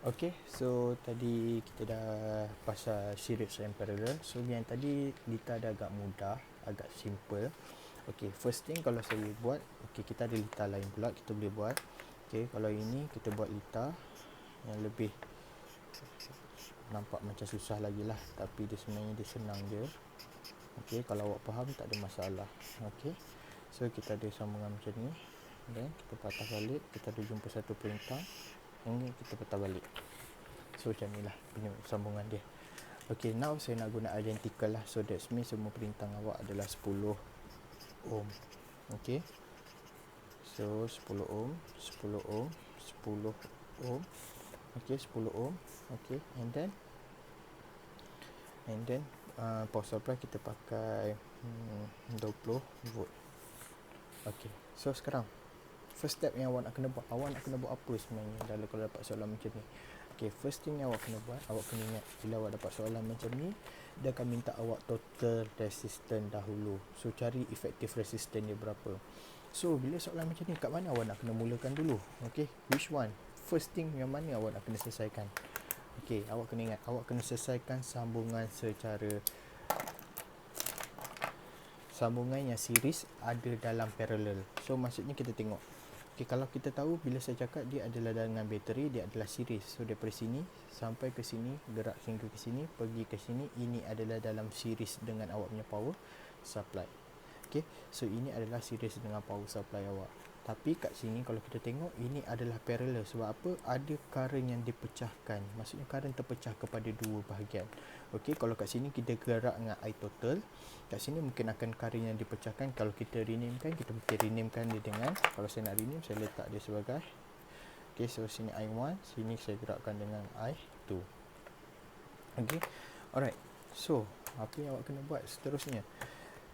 Okay, so tadi kita dah pasal series and parallel. So yang tadi lita dah agak mudah, agak simple. Okay, first thing kalau saya buat, okay, kita ada lita lain pula kita boleh buat. Okay, kalau ini kita buat lita yang lebih nampak macam susah lagi lah, tapi dia sebenarnya dia senang je. Okay, kalau awak faham tak ada masalah. Okay, so kita ada sambungan macam ni, dan kita patah balik, kita ada jumpa satu perintah, ini kita patah balik. So macam ni lah sambungan dia. Okay, now saya nak guna identical lah. So that means semua perintah awak adalah 10 ohm. Okay, so 10 ohm, 10 ohm, 10 ohm. Okay, 10 ohm. Okay, and then power supply kita pakai 20 volt. Okay, so sekarang first step yang awak nak kena buat, awak nak kena buat apa sebenarnya kalau dapat soalan macam ni. Okay, first thing yang awak kena buat, awak kena ingat bila awak dapat soalan macam ni, dia akan minta awak total resistance dahulu. So cari effective resistance dia berapa. So bila soalan macam ni, kat mana awak nak kena mulakan dulu? Okay, which one? First thing yang mana awak nak kena selesaikan? Okay, awak kena ingat, awak kena selesaikan sambungan yang series ada dalam parallel. So maksudnya kita tengok, okay, kalau kita tahu bila saya cakap dia adalah dengan bateri, dia adalah series. So daripada sini sampai ke sini, gerak hingga ke sini, pergi ke sini, ini adalah dalam series dengan awak punya power supply. Okay, so ini adalah series dengan power supply awak. Tapi kat sini kalau kita tengok, ini adalah parallel. Sebab apa? Ada current yang dipecahkan. Maksudnya current terpecah kepada dua bahagian. Okay, kalau kat sini kita gerak dengan I total, kat sini mungkin akan current yang dipecahkan. Kalau kita renamekan, kita mungkin renamekan dia dengan, kalau saya nak rename, saya letak dia sebagai, okay, so sini I1, sini saya gerakkan dengan I2. Okay, alright. So apa yang awak kena buat seterusnya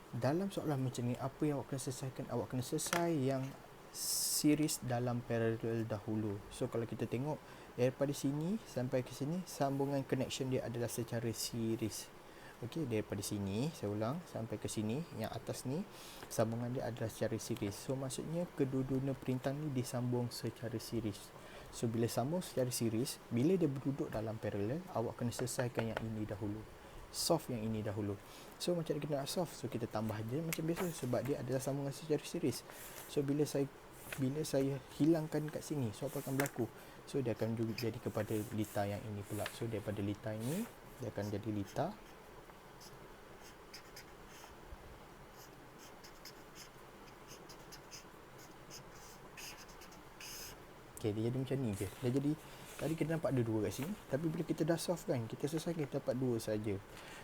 dalam soalan macam ni? Apa yang awak kena selesaikan? Awak kena selesai yang series dalam parallel dahulu. So kalau kita tengok daripada sini sampai ke sini, sambungan connection dia adalah secara series. Okey, daripada sini saya ulang sampai ke sini, yang atas ni sambungan dia adalah secara series. So maksudnya kedua-dua perintah ni disambung secara series. So bila sambung secara series, bila dia berduduk dalam parallel, awak kena selesaikan yang ini dahulu, solve yang ini dahulu. So macam kita nak solve, so kita tambah je macam biasa sebab dia adalah sambungan secara series. So bila saya hilangkan kat sini, so apa akan berlaku? So dia akan jadi kepada lita yang ini pula. So daripada lita ini dia akan jadi lita okay, dia jadi macam ni je. Dia jadi, tadi kita nampak ada dua kat sini, tapi bila kita dah solve kan, kita selesai, kita dapat dua saja.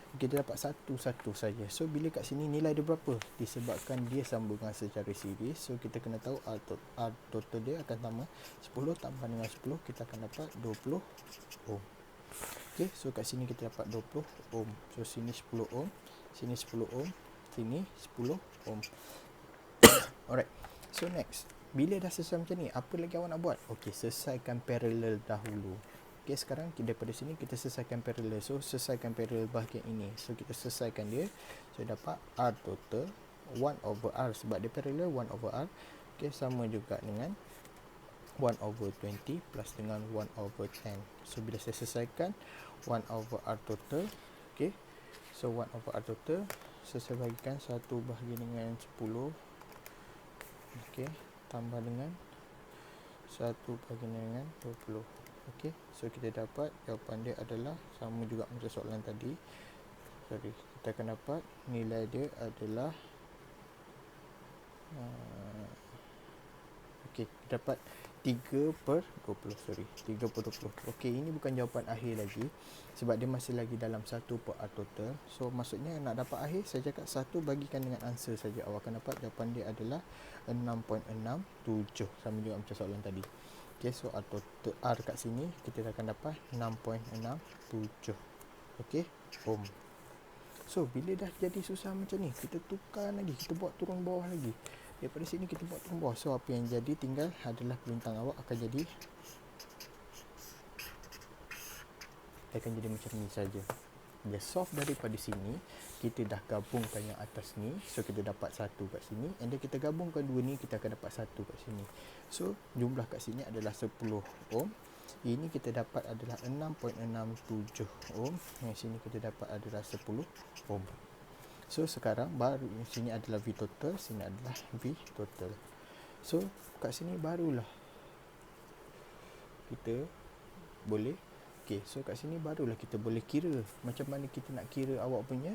Kita dapat satu saja. So bila kat sini nilai dia berapa? Disebabkan dia sambungan secara series, so kita kena tahu R total dia akan sama 10 tambah dengan 10, kita akan dapat 20 ohm. Okay, so kat sini kita dapat 20 ohm. So sini 10 ohm, sini 10 ohm, sini 10 ohm. Alright, so next, bila dah selesai macam ni, apa lagi awak nak buat? Okay, selesaikan parallel dahulu. Okay, sekarang daripada sini kita selesaikan parallel. So selesaikan parallel bahagian ini. So kita selesaikan dia. So dapat R total 1 over R, sebab dia parallel 1 over R. Okay, sama juga dengan 1 over 20 plus dengan 1 over 10. So bila saya selesaikan 1 over R total, okay, so 1 over R total, so saya bagikan 1 bahagi dengan 10, okay, tambah dengan 1 bahagi dengan 20. Okay, so kita dapat jawapan dia adalah sama juga macam soalan tadi. Kita akan dapat nilai dia adalah okay, dapat 3/20. 3/20. Okay, ini bukan jawapan akhir lagi sebab dia masih lagi dalam 1 per R total. So maksudnya nak dapat akhir, saya cakap 1 bagikan dengan answer saja, awak akan dapat jawapan dia adalah 6.67, sama juga macam soalan tadi. Okay, so R total, R kat sini kita akan dapat 6.67. okay, ohm. So bila dah jadi susah macam ni, kita tukar lagi, kita buat turun bawah lagi. Daripada sini kita buat turun bawah. So apa yang jadi tinggal adalah bintang awak akan jadi, macam ni saja. Dia solve daripada sini, kita dah gabungkan yang atas ni, so kita dapat 1 kat sini, and then kita gabungkan dua ni, kita akan dapat 1 kat sini. So jumlah kat sini adalah 10 ohm. Ini kita dapat adalah 6.67 ohm. Yang sini kita dapat adalah 10 ohm. So sekarang baru sini adalah V total, sini adalah V total. So kat sini barulah kita boleh so kat sini barulah kita boleh kira macam mana kita nak kira awak punya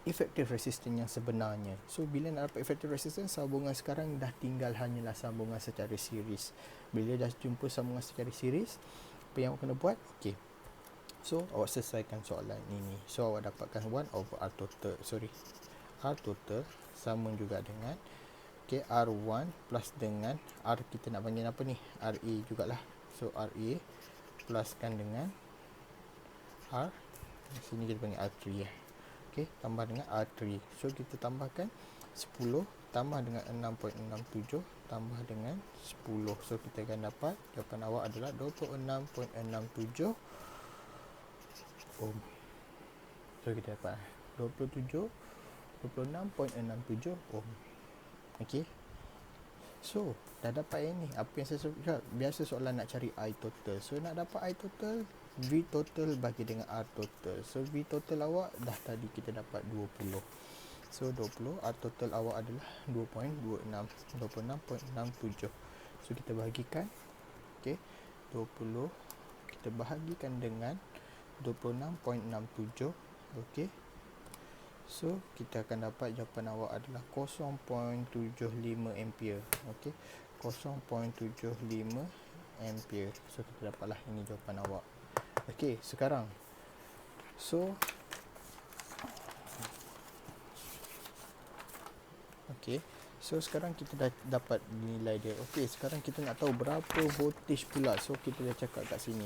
effective resistance yang sebenarnya. So bila nak dapat effective resistance, sambungan sekarang dah tinggal hanyalah sambungan secara series. Bila dah jumpa sambungan secara series, apa yang awak kena buat? So awak selesaikan soalan ini. So awak dapatkan 1 over R total. R total sama juga dengan R1 plus dengan R, kita nak panggil apa ni? RA jugalah. So RA pluskan dengan R, sini kita panggil R3 ya. Tambah dengan R3. So kita tambahkan 10 tambah dengan 6.67 tambah dengan 10. So kita akan dapat jawapan awak adalah 26.67 ohm. So kita dapat 26.67 ohm. So dah dapat yang ni. Apa yang saya sebut, biasa soalan nak cari I total. So nak dapat I total, V total bagi dengan R total. So V total awak dah tadi kita dapat 20. So 20, R total awak adalah 26.67. So kita bahagikan 20 kita bahagikan dengan 26.67. So kita akan dapat jawapan awak adalah 0.75 ampere. 0.75 ampere. So kita dapatlah ini jawapan awak. Sekarang so sekarang kita dah dapat nilai dia. Sekarang kita nak tahu berapa voltage pula. So kita dah cakap kat sini.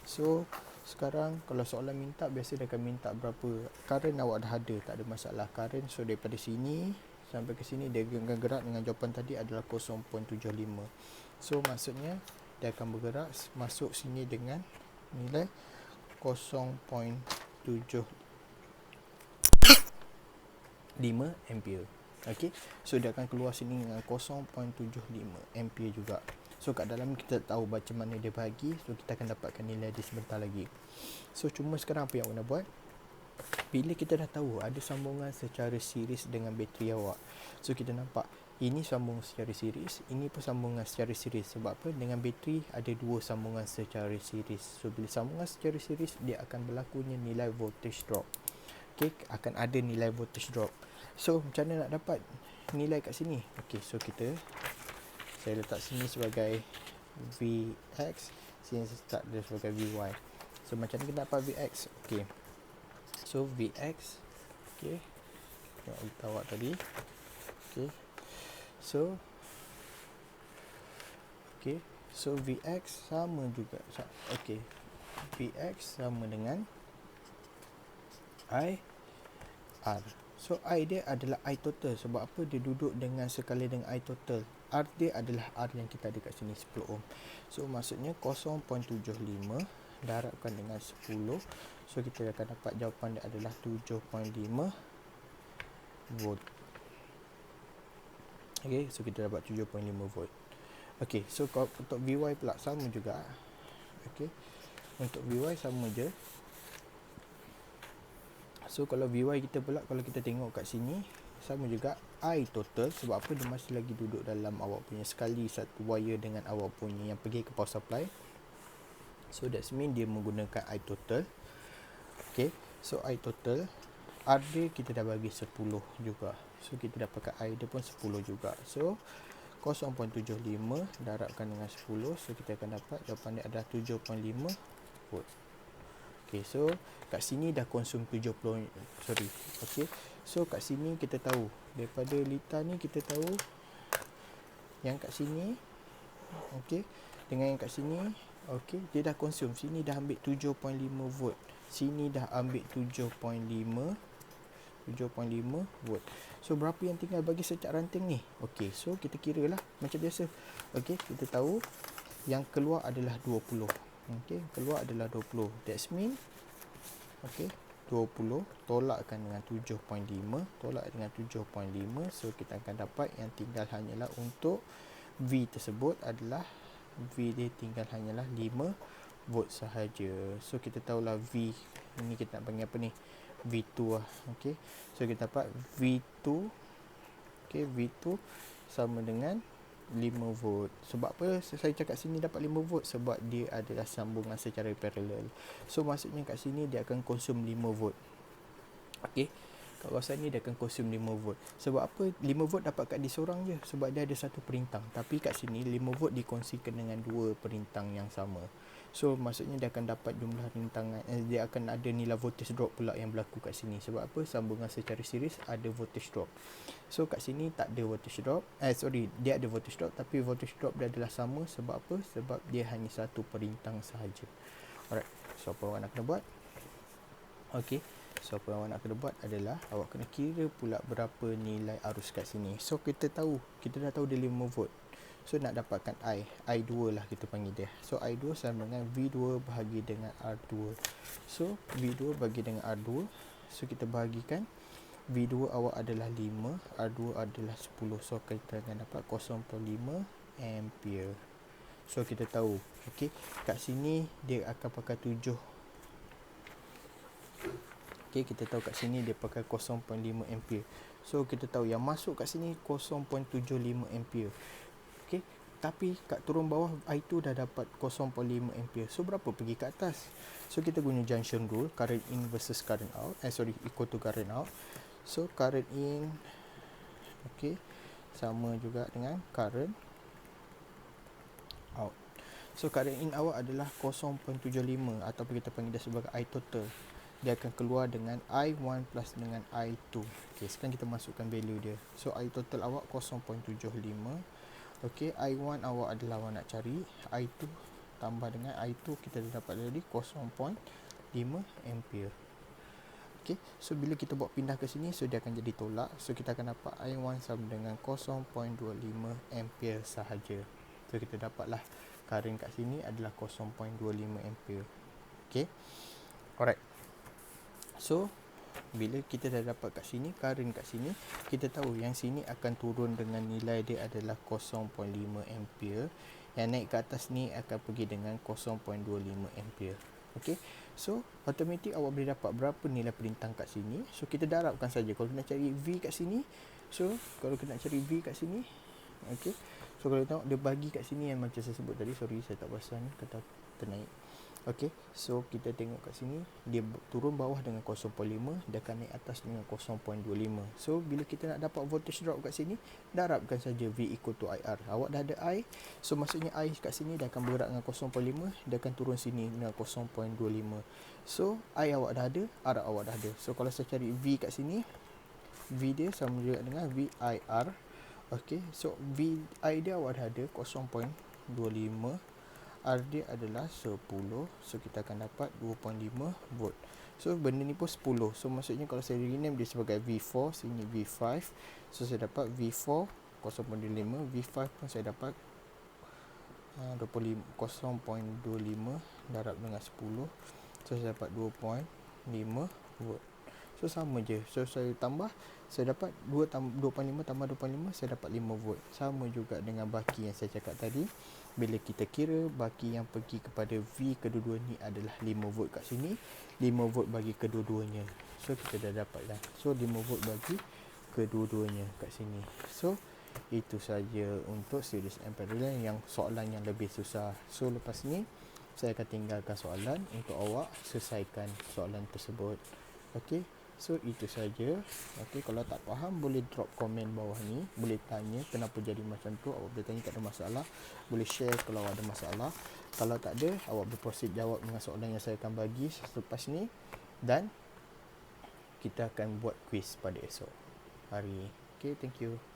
So sekarang kalau soalan minta, biasa dia akan minta berapa current awak dah ada, tak ada masalah current. So daripada sini sampai ke sini dia akan gerak dengan jawapan tadi adalah 0.75. So maksudnya dia akan bergerak masuk sini dengan nilai 0.75 ampere. So dia akan keluar sini dengan 0.75 ampere juga. So kat dalam kita tahu macam mana dia bahagi. So kita akan dapatkan nilai dia sebentar lagi. So cuma sekarang apa yang awak nak buat, bila kita dah tahu ada sambungan secara series dengan bateri awak, so kita nampak ini sambung secara series, ini pun sambungan secara series. Sebab apa? Dengan bateri ada dua sambungan secara series. So bila sambungan secara series, dia akan berlakunya nilai voltage drop. Akan ada nilai voltage drop. So macam mana nak dapat nilai kat sini? So saya letak sini sebagai Vx, sini saya letak dia sebagai Vy. So macam mana kita dapat Vx? So Vx, tengok kita awak tadi. So Vx sama juga. Vx sama dengan IR. So I dia adalah I total. Sebab apa? Dia duduk dengan sekali dengan I total. R dia adalah R yang kita ada kat sini, 10 ohm. So maksudnya 0.75 darabkan dengan 10. So kita akan dapat jawapan dia adalah 7.5 volt. So kita dapat 7.5 volt. So untuk Vy pula sama juga. Untuk Vy sama je. So kalau Vy kita pula, kalau kita tengok kat sini, sama juga I total. Sebab apa? Dia masih lagi duduk dalam awak punya sekali satu wire dengan awak punya yang pergi ke power supply. So that's mean dia menggunakan I total. So I total, R dia kita dah bagi 10 juga. So kita dapatkan I dia pun 10 juga. So 0.75 darabkan dengan 10. So kita akan dapat jawapan dia adalah 7.5 volt. So kat sini dah konsum 70. So kat sini kita tahu, daripada liter ni kita tahu yang kat sini dengan yang kat sini dia dah konsum. Sini dah ambil 7.5 volt, sini dah ambil 7.5 volt. So berapa yang tinggal bagi setiap ranting ni? So kita kira lah macam biasa. Kita tahu yang keluar adalah 20. Keluar adalah 20. That's mean 20 tolakkan dengan 7.5, tolak dengan 7.5. So kita akan dapat yang tinggal hanyalah untuk V tersebut adalah V dia tinggal hanyalah 5 volt sahaja. So kita tahulah V ini kita nak panggil apa ni, V2 lah. Okay, so kita dapat V2, okay, V2 sama dengan 5 volt. Sebab apa saya cakap sini dapat 5 volt? Sebab dia adalah sambungan secara paralel. So maksudnya kat sini dia akan konsum 5 volt. Okay, kawasan ni dia akan konsum 5 volt. Sebab apa 5 volt dapat kat dia seorang je? Sebab dia ada satu perintang. Tapi kat sini 5 volt dikongsikan dengan dua perintang yang sama. So maksudnya dia akan dapat jumlah rintangan, dia akan ada nilai voltage drop pula yang berlaku kat sini. Sebab apa? Sambungan secara series ada voltage drop. So kat sini tak ada voltage drop. Dia ada voltage drop tapi voltage drop dia adalah sama. Sebab apa? Sebab dia hanya satu perintang sahaja. Alright. So apa awak nak kena buat? Okay. So apa yang awak nak kena buat adalah awak kena kira pula berapa nilai arus kat sini. So kita dah tahu dia 5 volt. So nak dapatkan I2 lah kita panggil dia. So I2 sama dengan V2 bahagi dengan R2. So V2 bagi dengan R2. So kita bahagikan, V2 awak adalah 5, R2 adalah 10. So kita akan dapat 0.5 ampere. So kita tahu, okay, kat sini dia akan pakai 7. Okay, kita tahu kat sini dia pakai 0.5 ampere. So kita tahu yang masuk kat sini 0.75 ampere. Okay, tapi kat turun bawah I2 dah dapat 0.5 ampere. So berapa pergi ke atas? So kita guna junction rule, current in versus current out. Equal to current out. So current in, okay, sama juga dengan current out. So current in awak adalah 0.75 ataupun kita panggil dia sebagai I total. Dia akan keluar dengan I1 plus dengan I2. Okay, sekarang kita masukkan value dia. So I total awak 0.75. Okay, I1 awak adalah awak nak cari, I2 tambah dengan I2 kita dah dapat tadi 0.5 ampere. Okay, so bila kita buat pindah ke sini, so dia akan jadi tolak. So kita akan dapat I1 sama dengan 0.25 ampere sahaja. So kita dapatlah current kat sini adalah 0.25 ampere. Okay, alright. So bila kita dah dapat kat sini, current kat sini, kita tahu yang sini akan turun dengan nilai dia adalah 0.5 ampere. Yang naik ke atas ni akan pergi dengan 0.25 ampere. Okay, so automatik awak boleh dapat berapa nilai perintang kat sini. So kita darabkan saja. Kalau kita nak cari V kat sini, so kalau kita nak cari V kat sini, okay, so kalau tengok dia bagi kat sini yang macam saya sebut tadi. Sorry saya tak perasan kata ternaik. Okay, so kita tengok kat sini dia turun bawah dengan 0.5, dia akan naik atas dengan 0.25. So bila kita nak dapat voltage drop kat sini, darabkan saja V equal to IR. Awak dah ada I, so maksudnya I kat sini dia akan bergerak dengan 0.5, dia akan turun sini dengan 0.25. So I awak dah ada, R awak dah ada. So kalau saya cari V kat sini, V dia sama juga dengan VIR. Okay, so VI dia awak dah ada 0.25, R dia adalah 10. So kita akan dapat 2.5 volt. So benda ni pun 10. So maksudnya kalau saya rename dia sebagai V4, sini V5. So saya dapat V4 0.25, V5 pun saya dapat 0.25 darab dengan 10. So saya dapat 2.5 volt. So sama je. So saya tambah, saya dapat 2.5 tambah 2.5, saya dapat 5 volt. Sama juga dengan baki yang saya cakap tadi. Bila kita kira baki yang pergi kepada V kedua-dua ni adalah 5 volt kat sini, 5 volt bagi kedua-duanya. So kita dah dapat dah. So 5 volt bagi kedua-duanya kat sini. So itu saja untuk series and parallel yang soalan yang lebih susah. So lepas ni saya akan tinggalkan soalan untuk awak selesaikan soalan tersebut. Okey. So itu saja. Okey, kalau tak faham boleh drop komen bawah ni, boleh tanya kenapa jadi macam tu, awak boleh tanya, tak ada masalah. Boleh share kalau ada masalah. Kalau tak ada, awak boleh proceed jawab dengan soalan yang saya akan bagi selepas ni, dan kita akan buat quiz pada esok hari. Okey, thank you.